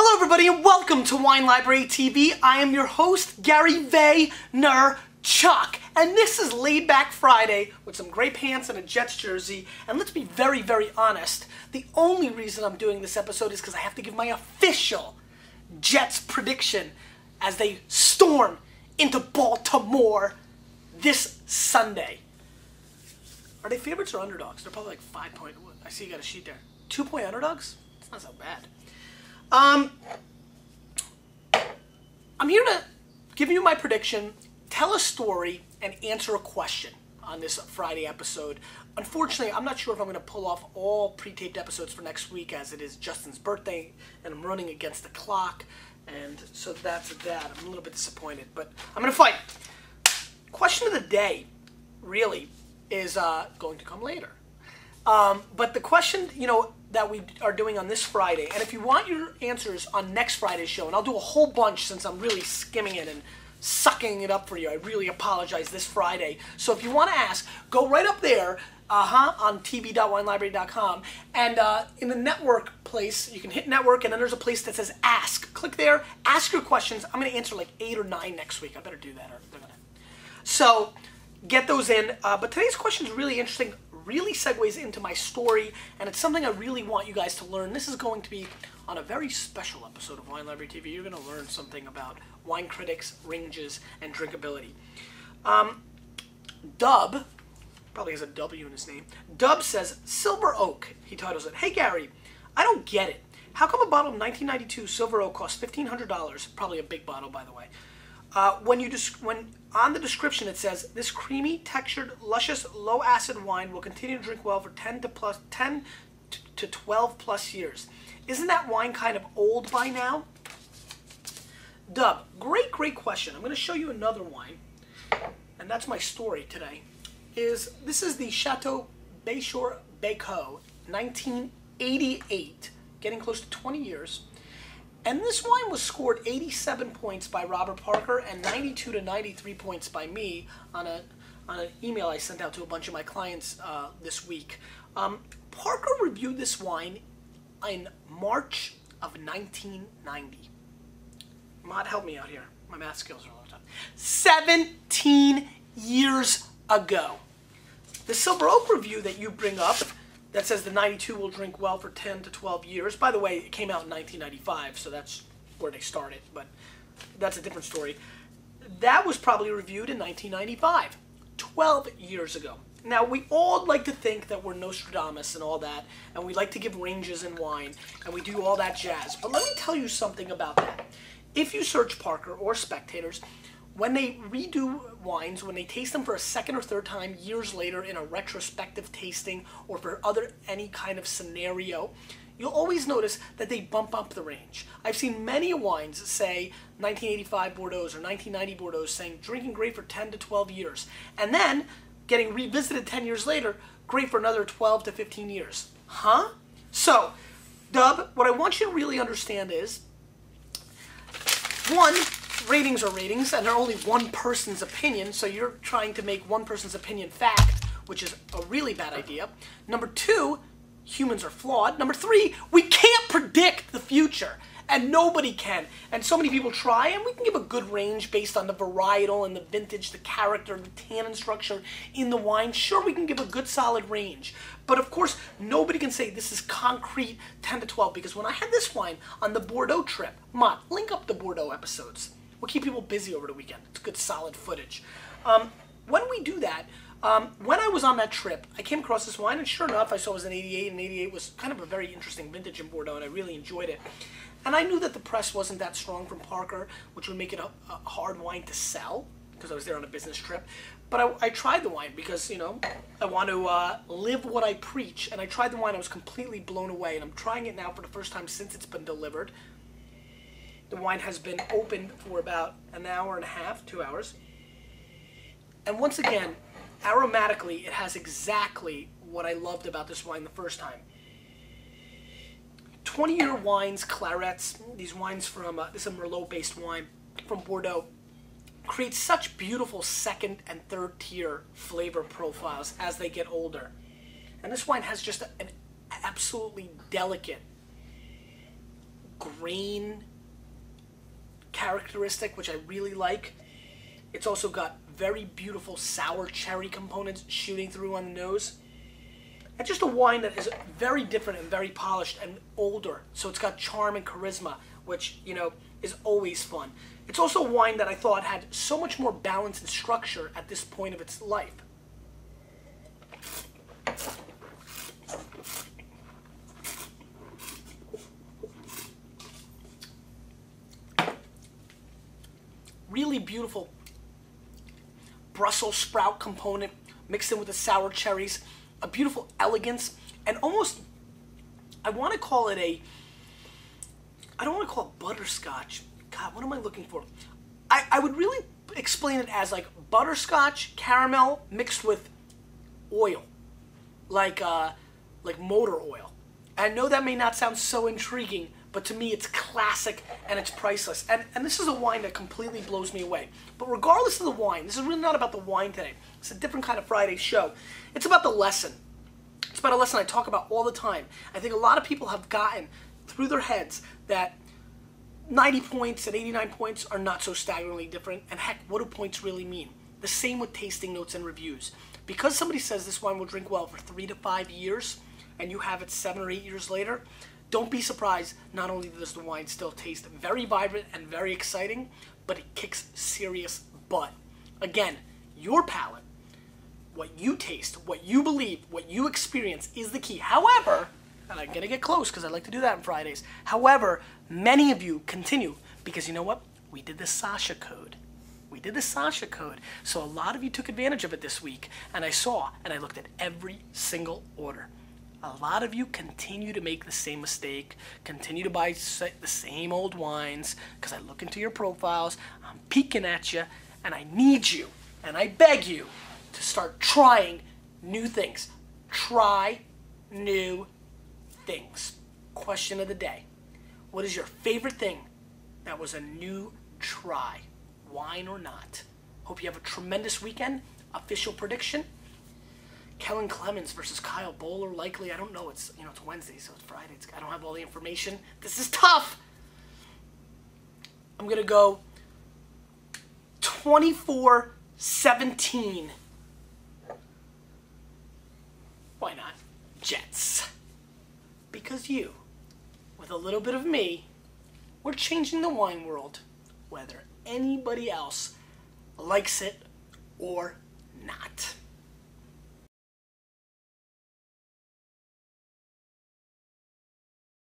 Hello everybody and welcome to Wine Library TV. I am your host, Gary Vaynerchuk, and this is Laid Back Friday with some gray pants and a Jets jersey. And let's be very, very honest, the only reason I'm doing this episode is because I have to give my official Jets prediction as they storm into Baltimore this Sunday. Are they favorites or underdogs? They're probably like 5 point. I see you got a sheet there. 2-point underdogs? It's not so bad. I'm here to give you my prediction, tell a story, and answer a question on this Friday episode. Unfortunately, I'm not sure if I'm going to pull off all pre-taped episodes for next week, as it is Justin's birthday, and I'm running against the clock, and so that's that. I'm a little bit disappointed, but I'm going to fight. Question of the day, really, is going to come later. But the question, that we are doing on this Friday, and if you want your answers on next Friday's show, and I'll do a whole bunch since I'm really skimming it and sucking it up for you. I really apologize this Friday. So if you want to ask, go right up there, on tv.winelibrary.com, and in the network place, you can hit network, and then there's a place that says ask. Click there, ask your questions. I'm going to answer like 8 or 9 next week. I better do that. So get those in. But today's question is really interesting. Really segues into my story, and it's something I really want you guys to learn. This is going to be on a very special episode of Wine Library TV. You're going to learn something about wine critics, ranges, and drinkability. Dub, probably has a W in his name. Dub says, Silver Oak, he titles it. Hey Gary, I don't get it. How come a bottle of 1992 Silver Oak costs $1,500? Probably a big bottle, by the way. When on the description it says, this creamy, textured, luscious, low-acid wine will continue to drink well for 10 to 12 plus years. Isn't that wine kind of old by now? Dub, great question. I'm going to show you another wine, and that's my story today. This is the Chateau Bayshore Bayco, 1988, getting close to 20 years. And this wine was scored 87 points by Robert Parker and 92 to 93 points by me on an email I sent out to a bunch of my clients this week. Parker reviewed this wine in March of 1990. Mod, help me out here. My math skills are a little tough. 17 years ago. The Silver Oak review that you bring up that says the 92 will drink well for 10 to 12 years. By the way, it came out in 1995, so that's where they started, but that's a different story. That was probably reviewed in 1995, 12 years ago. Now, we all like to think that we're Nostradamus and all that, and we like to give ranges in wine, and we do all that jazz. But let me tell you something about that. If you search Parker or Spectators, when they redo wines, when they taste them for a second or third time years later in a retrospective tasting or for any kind of scenario, you'll always notice that they bump up the range. I've seen many wines say 1985 Bordeaux or 1990 Bordeaux saying drinking great for 10 to 12 years, and then getting revisited 10 years later, great for another 12 to 15 years. Huh? So, Dub, what I want you to really understand is, one, ratings are ratings, and they're only one person's opinion, so you're trying to make one person's opinion fact, which is a really bad idea. Number 2, humans are flawed. Number 3, we can't predict the future, and nobody can. And so many people try, and we can give a good range based on the varietal and the vintage, the character, the tannin structure in the wine. Sure, we can give a good solid range. But of course, nobody can say this is concrete 10 to 12, because when I had this wine on the Bordeaux trip, Mott, link up the Bordeaux episodes. We'll keep people busy over the weekend. It's good, solid footage. When we do that, when I was on that trip, I came across this wine, and sure enough, I saw it was an 88, and 88 was kind of a very interesting vintage in Bordeaux, and I really enjoyed it. And I knew that the press wasn't that strong from Parker, which would make it a hard wine to sell, because I was there on a business trip. But I tried the wine because, I want to live what I preach, and I tried the wine. I was completely blown away, and I'm trying it now for the first time since it's been delivered. The wine has been open for about an hour and a half, 2 hours. And once again, aromatically, it has exactly what I loved about this wine the first time. 20-year wines, clarets, these wines from, this is a Merlot-based wine from Bordeaux, create such beautiful second and third tier flavor profiles as they get older. And this wine has just an absolutely delicate grain characteristic, which I really like. It's also got very beautiful sour cherry components shooting through on the nose. And just a wine that is very different and very polished and older. So it's got charm and charisma, which, you know, is always fun. It's also a wine that I thought had so much more balance and structure at this point of its life. Really beautiful Brussels sprout component mixed in with the sour cherries. A beautiful elegance, and almost, I want to call it I don't want to call it butterscotch. God, what am I looking for? I would really explain it as like butterscotch caramel mixed with oil, like motor oil. I know that may not sound so intriguing, but to me it's classic and it's priceless. And this is a wine that completely blows me away. But regardless of the wine, this is really not about the wine today. It's a different kind of Friday show. It's about the lesson. It's about a lesson I talk about all the time. I think a lot of people have gotten through their heads that 90 points and 89 points are not so staggeringly different. And heck, what do points really mean? The same with tasting notes and reviews. Because somebody says this wine will drink well for 3 to 5 years, and you have it 7 or 8 years later, don't be surprised. Not only does the wine still taste very vibrant and very exciting, but it kicks serious butt. Again, your palate, what you taste, what you believe, what you experience is the key. However, and I'm going to get close because I like to do that on Fridays. However, many of you continue because you know what? We did the Sasha code. We did the Sasha code. So a lot of you took advantage of it this week, and I saw and I looked at every single order. A lot of you continue to make the same mistake, continue to buy the same old wines, because I look into your profiles, I'm peeking at you, and I need you, and I beg you to start trying new things. Try new things. Question of the day. What is your favorite thing that was a new try? Wine or not? Hope you have a tremendous weekend. Official prediction. Kellen Clemens versus Kyle Bowler, likely. I don't know. It's it's Wednesday, so it's Friday. I don't have all the information. This is tough. I'm going to go 24-17. Why not? Jets. Because you, with a little bit of me, we're changing the wine world, whether anybody else likes it or not.